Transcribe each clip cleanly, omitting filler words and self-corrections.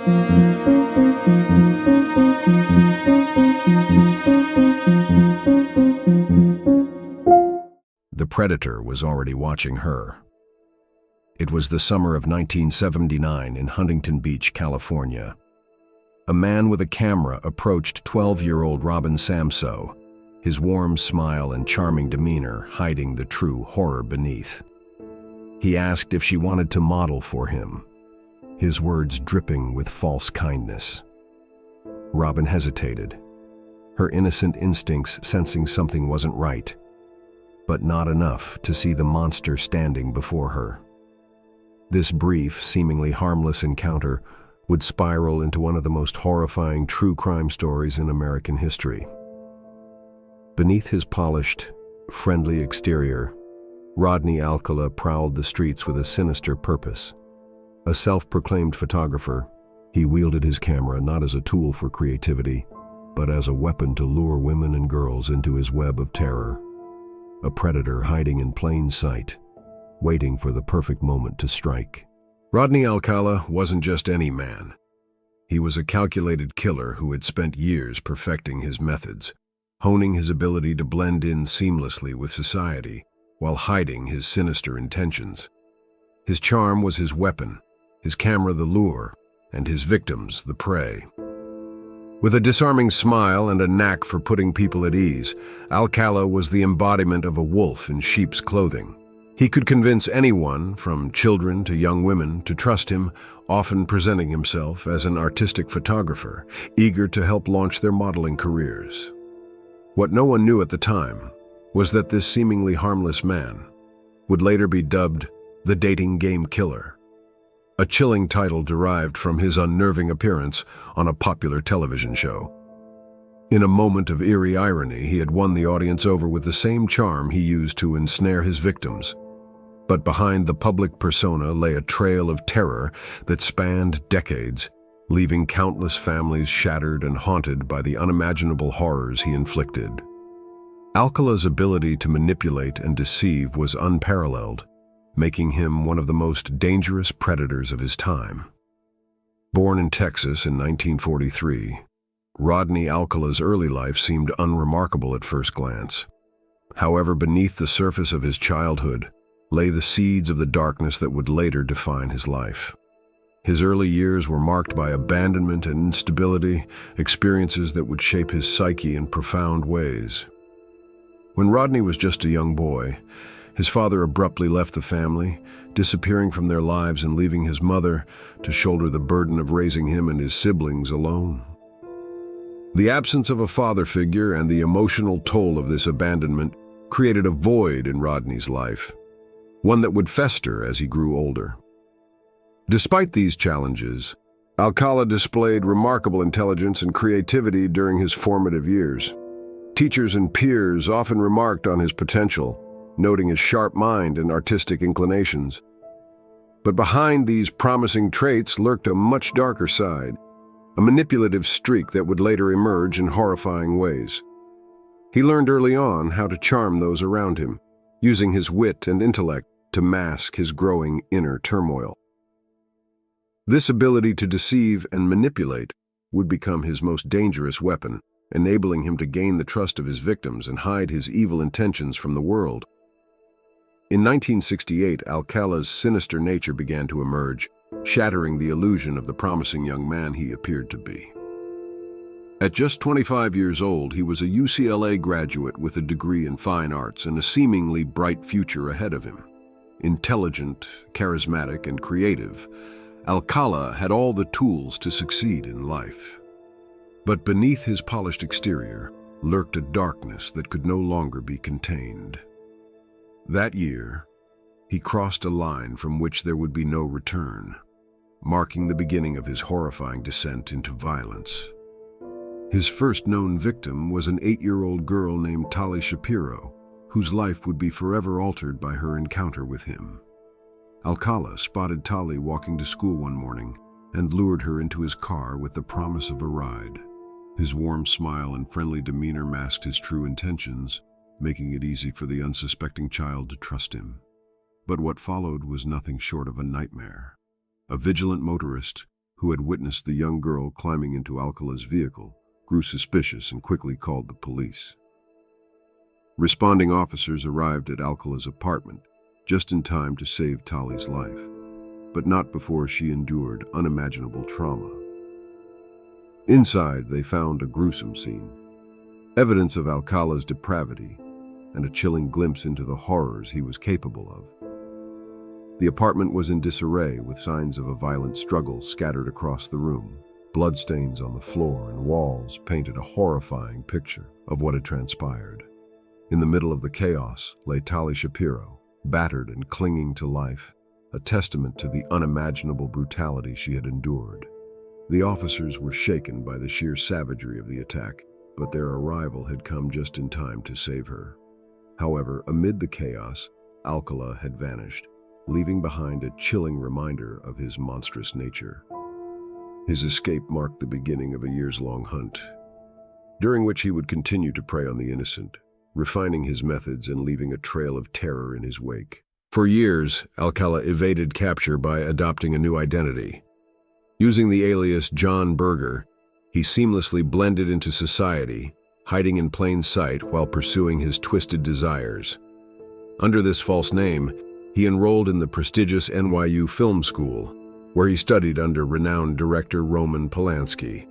The predator was already watching her. It was the summer of 1979 in Huntington Beach, California. A man with a camera approached 12-year-old Robin Samso, his warm smile and charming demeanor hiding the true horror beneath. He asked if she wanted to model for him, his words dripping with false kindness. Robin hesitated, her innocent instincts sensing something wasn't right, but not enough to see the monster standing before her. This brief, seemingly harmless encounter would spiral into one of the most horrifying true crime stories in American history. Beneath his polished, friendly exterior, Rodney Alcala prowled the streets with a sinister purpose. A self-proclaimed photographer, he wielded his camera not as a tool for creativity, but as a weapon to lure women and girls into his web of terror. A predator hiding in plain sight, waiting for the perfect moment to strike. Rodney Alcala wasn't just any man. He was a calculated killer who had spent years perfecting his methods, honing his ability to blend in seamlessly with society while hiding his sinister intentions. His charm was his weapon, his camera the lure, and his victims the prey. With a disarming smile and a knack for putting people at ease, Alcala was the embodiment of a wolf in sheep's clothing. He could convince anyone, from children to young women, to trust him, often presenting himself as an artistic photographer, eager to help launch their modeling careers. What no one knew at the time was that this seemingly harmless man would later be dubbed the dating game killer, a chilling title derived from his unnerving appearance on a popular television show. In a moment of eerie irony, he had won the audience over with the same charm he used to ensnare his victims. But behind the public persona lay a trail of terror that spanned decades, leaving countless families shattered and haunted by the unimaginable horrors he inflicted. Alcala's ability to manipulate and deceive was unparalleled, making him one of the most dangerous predators of his time. Born in Texas in 1943, Rodney Alcala's early life seemed unremarkable at first glance. However, beneath the surface of his childhood lay the seeds of the darkness that would later define his life. His early years were marked by abandonment and instability, experiences that would shape his psyche in profound ways. When Rodney was just a young boy, his father abruptly left the family, disappearing from their lives and leaving his mother to shoulder the burden of raising him and his siblings alone. The absence of a father figure and the emotional toll of this abandonment created a void in Rodney's life, one that would fester as he grew older. Despite these challenges, Alcala displayed remarkable intelligence and creativity during his formative years. Teachers and peers often remarked on his potential, noting his sharp mind and artistic inclinations. But behind these promising traits lurked a much darker side, a manipulative streak that would later emerge in horrifying ways. He learned early on how to charm those around him, using his wit and intellect to mask his growing inner turmoil. This ability to deceive and manipulate would become his most dangerous weapon, enabling him to gain the trust of his victims and hide his evil intentions from the world. In 1968, Alcala's sinister nature began to emerge, shattering the illusion of the promising young man he appeared to be. At just 25 years old, he was a UCLA graduate with a degree in fine arts and a seemingly bright future ahead of him. Intelligent, charismatic, and creative, Alcala had all the tools to succeed in life. But beneath his polished exterior lurked a darkness that could no longer be contained. That year, he crossed a line from which there would be no return, marking the beginning of his horrifying descent into violence. His first known victim was an 8-year-old girl named Tali Shapiro, whose life would be forever altered by her encounter with him. Alcala spotted Tali walking to school one morning and lured her into his car with the promise of a ride. His warm smile and friendly demeanor masked his true intentions, making it easy for the unsuspecting child to trust him. But what followed was nothing short of a nightmare. A vigilant motorist, who had witnessed the young girl climbing into Alcala's vehicle, grew suspicious and quickly called the police. Responding officers arrived at Alcala's apartment just in time to save Tali's life, but not before she endured unimaginable trauma. Inside, they found a gruesome scene, evidence of Alcala's depravity and a chilling glimpse into the horrors he was capable of. The apartment was in disarray, with signs of a violent struggle scattered across the room. Bloodstains on the floor and walls painted a horrifying picture of what had transpired. In the middle of the chaos lay Tali Shapiro, battered and clinging to life, a testament to the unimaginable brutality she had endured. The officers were shaken by the sheer savagery of the attack, but their arrival had come just in time to save her. However, amid the chaos, Alcala had vanished, leaving behind a chilling reminder of his monstrous nature. His escape marked the beginning of a years-long hunt, during which he would continue to prey on the innocent, refining his methods and leaving a trail of terror in his wake. For years, Alcala evaded capture by adopting a new identity. Using the alias John Berger, he seamlessly blended into society, hiding in plain sight while pursuing his twisted desires. Under this false name, he enrolled in the prestigious NYU Film School, where he studied under renowned director Roman Polanski.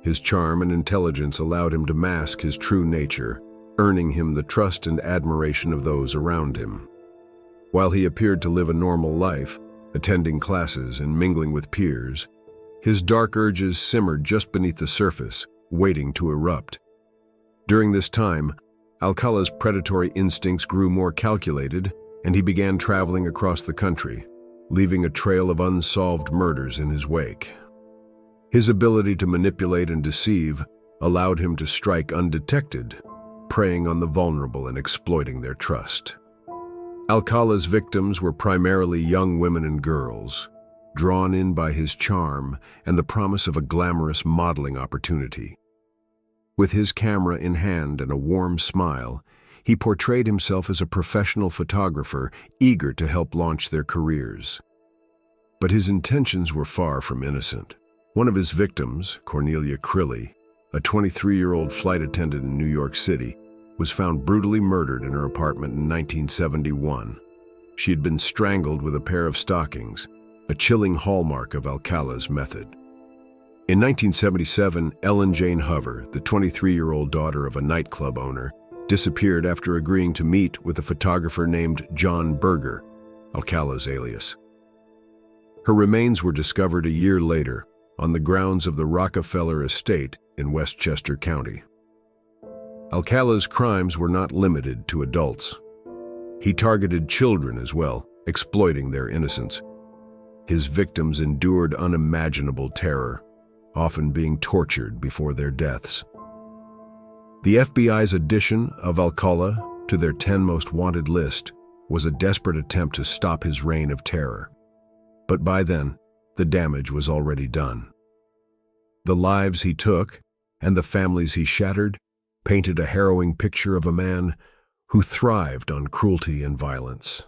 His charm and intelligence allowed him to mask his true nature, earning him the trust and admiration of those around him. While he appeared to live a normal life, attending classes and mingling with peers, his dark urges simmered just beneath the surface, waiting to erupt. During this time, Alcala's predatory instincts grew more calculated, and he began traveling across the country, leaving a trail of unsolved murders in his wake. His ability to manipulate and deceive allowed him to strike undetected, preying on the vulnerable and exploiting their trust. Alcala's victims were primarily young women and girls, drawn in by his charm and the promise of a glamorous modeling opportunity. With his camera in hand and a warm smile, he portrayed himself as a professional photographer eager to help launch their careers. But his intentions were far from innocent. One of his victims, Cornelia Crilly, a 23-year-old flight attendant in New York City, was found brutally murdered in her apartment in 1971. She had been strangled with a pair of stockings, a chilling hallmark of Alcala's method. In 1977, Ellen Jane Hover, the 23-year-old daughter of a nightclub owner, disappeared after agreeing to meet with a photographer named John Berger, Alcala's alias. Her remains were discovered a year later on the grounds of the Rockefeller Estate in Westchester County. Alcala's crimes were not limited to adults. He targeted children as well, exploiting their innocence. His victims endured unimaginable terror, often being tortured before their deaths. The FBI's addition of Alcala to their 10 most wanted list was a desperate attempt to stop his reign of terror. But by then, the damage was already done. The lives he took and the families he shattered painted a harrowing picture of a man who thrived on cruelty and violence.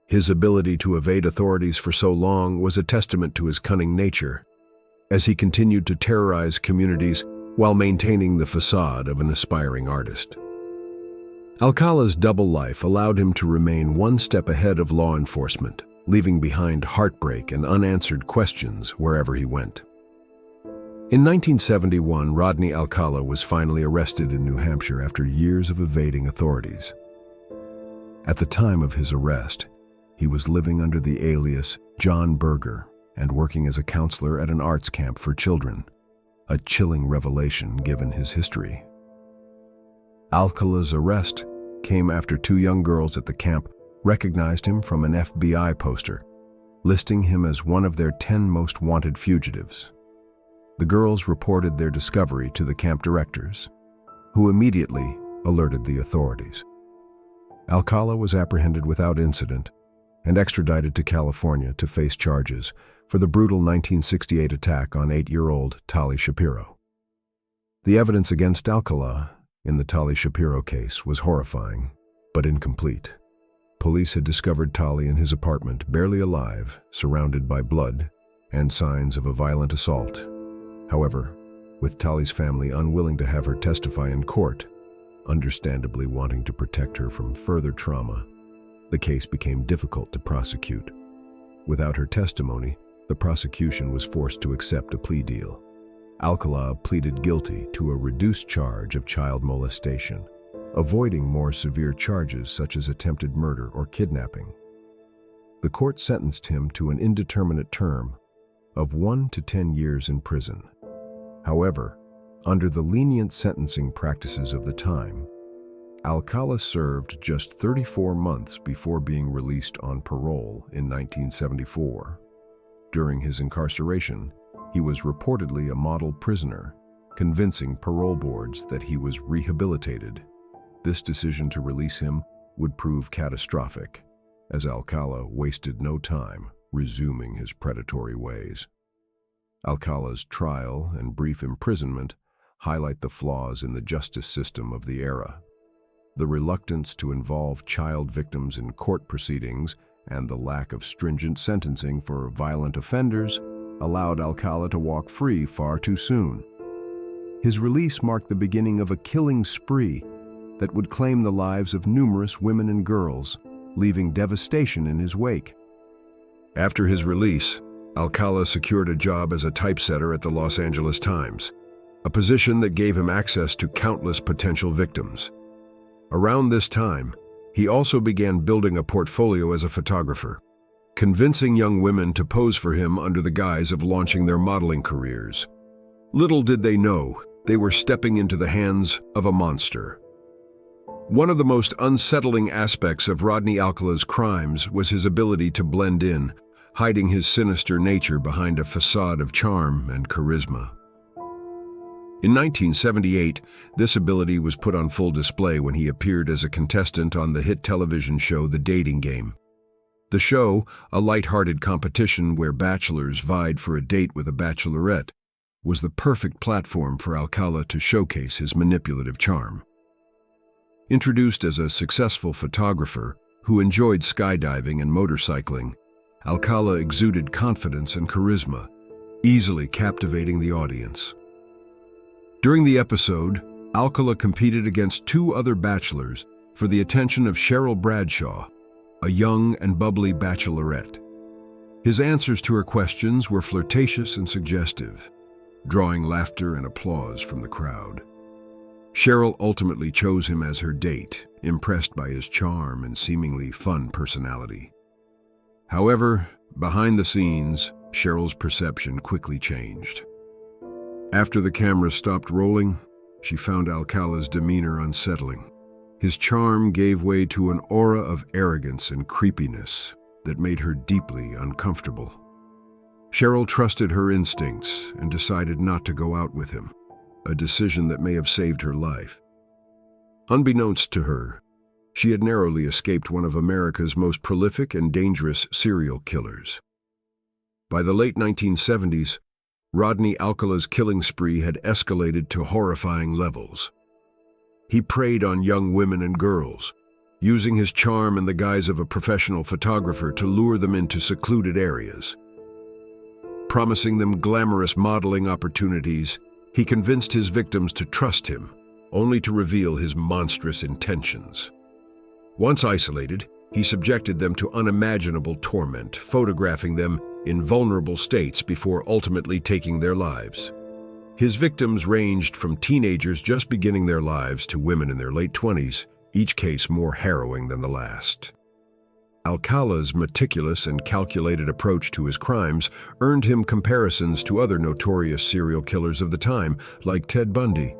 His ability to evade authorities for so long was a testament to his cunning nature, as he continued to terrorize communities while maintaining the facade of an aspiring artist. Alcala's double life allowed him to remain one step ahead of law enforcement, leaving behind heartbreak and unanswered questions wherever he went. In 1971, Rodney Alcala was finally arrested in New Hampshire after years of evading authorities. At the time of his arrest, he was living under the alias John Berger and working as a counselor at an arts camp for children, a chilling revelation given his history. Alcala's arrest came after 2 young girls at the camp recognized him from an FBI poster, listing him as one of their 10 most wanted fugitives. The girls reported their discovery to the camp directors, who immediately alerted the authorities. Alcala was apprehended without incident and extradited to California to face charges for the brutal 1968 attack on 8-year-old Tali Shapiro. The evidence against Alcala in the Tali Shapiro case was horrifying, but incomplete. Police had discovered Tali in his apartment, barely alive, surrounded by blood, and signs of a violent assault. However, with Tali's family unwilling to have her testify in court, understandably wanting to protect her from further trauma, the case became difficult to prosecute. Without her testimony, the prosecution was forced to accept a plea deal. Alcala pleaded guilty to a reduced charge of child molestation, avoiding more severe charges such as attempted murder or kidnapping. The court sentenced him to an indeterminate term of 1 to 10 years in prison. However, under the lenient sentencing practices of the time, Alcala served just 34 months before being released on parole in 1974. During his incarceration, he was reportedly a model prisoner, convincing parole boards that he was rehabilitated. This decision to release him would prove catastrophic, as Alcala wasted no time resuming his predatory ways. Alcala's trial and brief imprisonment highlight the flaws in the justice system of the era. The reluctance to involve child victims in court proceedings and the lack of stringent sentencing for violent offenders allowed Alcala to walk free far too soon. His release marked the beginning of a killing spree that would claim the lives of numerous women and girls, leaving devastation in his wake. After his release, Alcala secured a job as a typesetter at the Los Angeles Times, a position that gave him access to countless potential victims. Around this time, he also began building a portfolio as a photographer, convincing young women to pose for him under the guise of launching their modeling careers. Little did they know, they were stepping into the hands of a monster. One of the most unsettling aspects of Rodney Alcala's crimes was his ability to blend in, hiding his sinister nature behind a facade of charm and charisma. In 1978, this ability was put on full display when he appeared as a contestant on the hit television show The Dating Game. The show, a light-hearted competition where bachelors vied for a date with a bachelorette, was the perfect platform for Alcala to showcase his manipulative charm. Introduced as a successful photographer who enjoyed skydiving and motorcycling, Alcala exuded confidence and charisma, easily captivating the audience. During the episode, Alcala competed against 2 other bachelors for the attention of Cheryl Bradshaw, a young and bubbly bachelorette. His answers to her questions were flirtatious and suggestive, drawing laughter and applause from the crowd. Cheryl ultimately chose him as her date, impressed by his charm and seemingly fun personality. However, behind the scenes, Cheryl's perception quickly changed. After the camera stopped rolling, she found Alcala's demeanor unsettling. His charm gave way to an aura of arrogance and creepiness that made her deeply uncomfortable. Cheryl trusted her instincts and decided not to go out with him, a decision that may have saved her life. Unbeknownst to her, she had narrowly escaped one of America's most prolific and dangerous serial killers. By the late 1970s, Rodney Alcala's killing spree had escalated to horrifying levels. He preyed on young women and girls, using his charm in the guise of a professional photographer to lure them into secluded areas. Promising them glamorous modeling opportunities, he convinced his victims to trust him, only to reveal his monstrous intentions. Once isolated, he subjected them to unimaginable torment, photographing them in vulnerable states before ultimately taking their lives. His victims ranged from teenagers just beginning their lives to women in their late 20s, each case more harrowing than the last. Alcala's meticulous and calculated approach to his crimes earned him comparisons to other notorious serial killers of the time, like Ted Bundy.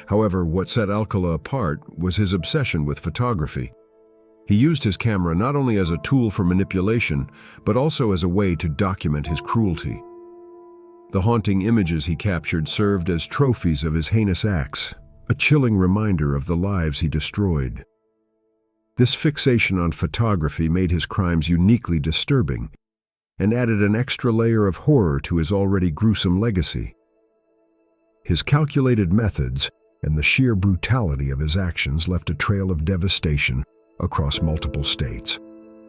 However, what set Alcala apart was his obsession with photography. He used his camera not only as a tool for manipulation, but also as a way to document his cruelty. The haunting images he captured served as trophies of his heinous acts, a chilling reminder of the lives he destroyed. This fixation on photography made his crimes uniquely disturbing and added an extra layer of horror to his already gruesome legacy. His calculated methods and the sheer brutality of his actions left a trail of devastation across multiple states.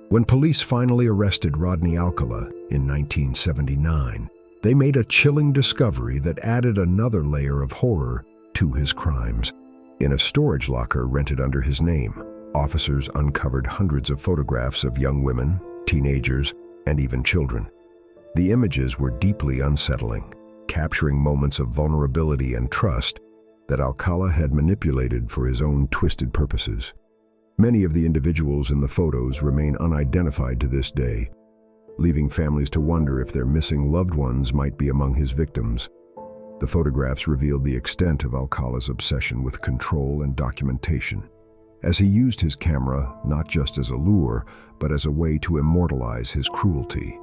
When police finally arrested Rodney Alcala in 1979, they made a chilling discovery that added another layer of horror to his crimes. In a storage locker rented under his name, officers uncovered hundreds of photographs of young women, teenagers, and even children. The images were deeply unsettling, capturing moments of vulnerability and trust that Alcala had manipulated for his own twisted purposes. Many of the individuals in the photos remain unidentified to this day, leaving families to wonder if their missing loved ones might be among his victims. The photographs revealed the extent of Alcala's obsession with control and documentation, as he used his camera not just as a lure, but as a way to immortalize his cruelty.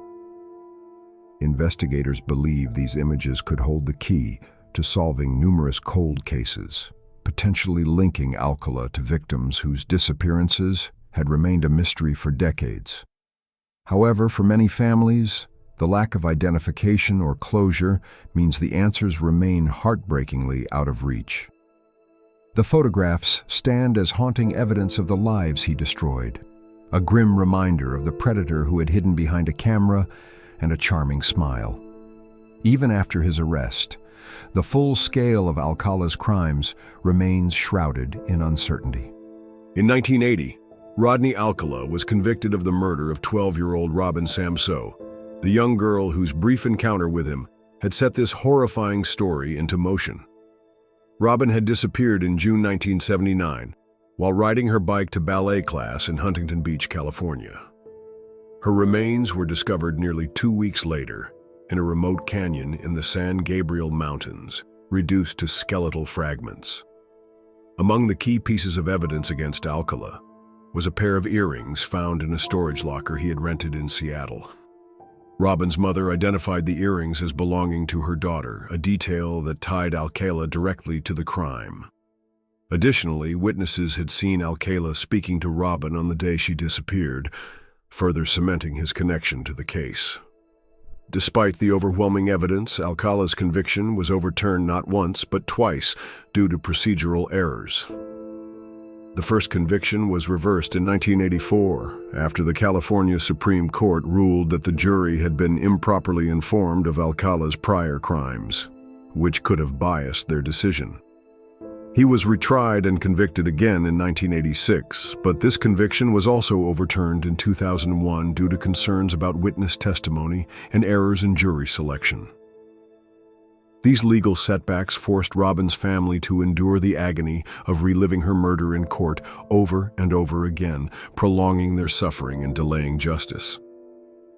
Investigators believe these images could hold the key to solving numerous cold cases, potentially linking Alcala to victims whose disappearances had remained a mystery for decades. However, for many families, the lack of identification or closure means the answers remain heartbreakingly out of reach. The photographs stand as haunting evidence of the lives he destroyed, a grim reminder of the predator who had hidden behind a camera and a charming smile. Even after his arrest, the full scale of Alcala's crimes remains shrouded in uncertainty. In 1980, Rodney Alcala was convicted of the murder of 12-year-old Robin Samsoe, the young girl whose brief encounter with him had set this horrifying story into motion. Robin had disappeared in June 1979 while riding her bike to ballet class in Huntington Beach, California. Her remains were discovered nearly 2 weeks later in a remote canyon in the San Gabriel Mountains, reduced to skeletal fragments. Among the key pieces of evidence against Alcala was a pair of earrings found in a storage locker he had rented in Seattle. Robin's mother identified the earrings as belonging to her daughter, a detail that tied Alcala directly to the crime. Additionally, witnesses had seen Alcala speaking to Robin on the day she disappeared, further cementing his connection to the case. Despite the overwhelming evidence, Alcala's conviction was overturned not once but twice due to procedural errors. The first conviction was reversed in 1984 after the California Supreme Court ruled that the jury had been improperly informed of Alcala's prior crimes, which could have biased their decision. He was retried and convicted again in 1986, but this conviction was also overturned in 2001 due to concerns about witness testimony and errors in jury selection. These legal setbacks forced Robin's family to endure the agony of reliving her murder in court over and over again, prolonging their suffering and delaying justice.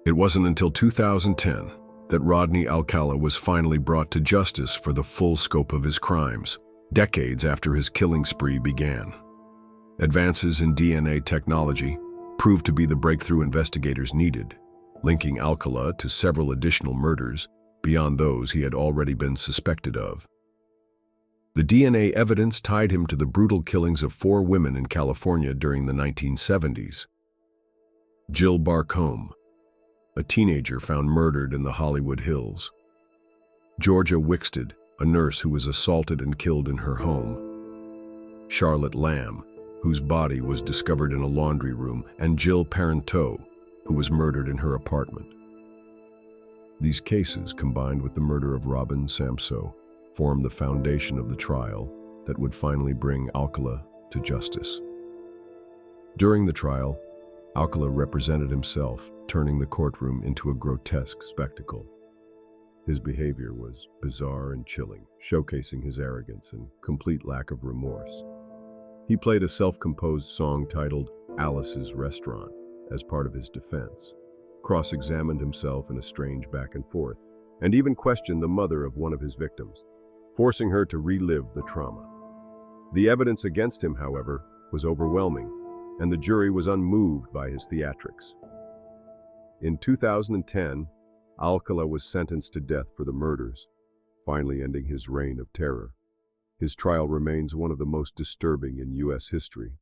It wasn't until 2010 that Rodney Alcala was finally brought to justice for the full scope of his crimes, decades after his killing spree began. Advances in DNA technology proved to be the breakthrough investigators needed, linking Alcala to several additional murders beyond those he had already been suspected of. The DNA evidence tied him to the brutal killings of 4 women in California during the 1970s. Jill Barcombe, a teenager found murdered in the Hollywood Hills. Georgia Wixted, a nurse who was assaulted and killed in her home. Charlotte Lamb, whose body was discovered in a laundry room, and Jill Parenteau, who was murdered in her apartment. These cases, combined with the murder of Robin Samsoe, formed the foundation of the trial that would finally bring Alcala to justice. During the trial, Alcala represented himself, turning the courtroom into a grotesque spectacle. His behavior was bizarre and chilling, showcasing his arrogance and complete lack of remorse. He played a self-composed song titled Alice's Restaurant as part of his defense, cross-examined himself in a strange back and forth, and even questioned the mother of one of his victims, forcing her to relive the trauma. The evidence against him, however, was overwhelming, and the jury was unmoved by his theatrics. In 2010, Alcala was sentenced to death for the murders, finally ending his reign of terror. His trial remains one of the most disturbing in U.S. history,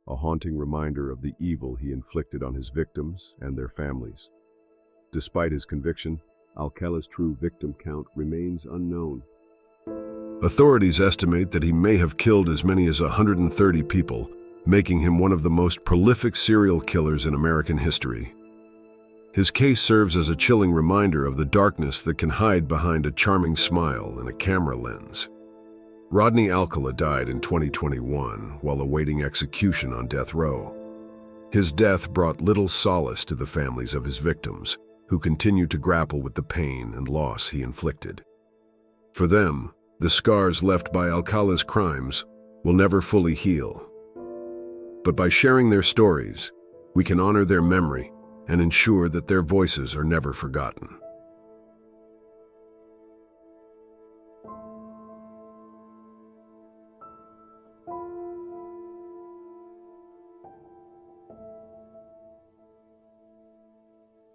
a haunting reminder of the evil he inflicted on his victims and their families. Despite his conviction, Alcala's true victim count remains unknown. Authorities estimate that he may have killed as many as 130 people, making him one of the most prolific serial killers in American history. His case serves as a chilling reminder of the darkness that can hide behind a charming smile and a camera lens. Rodney Alcala died in 2021 while awaiting execution on death row. His death brought little solace to the families of his victims, who continue to grapple with the pain and loss he inflicted. For them, the scars left by Alcala's crimes will never fully heal. But by sharing their stories, we can honor their memory and ensure that their voices are never forgotten.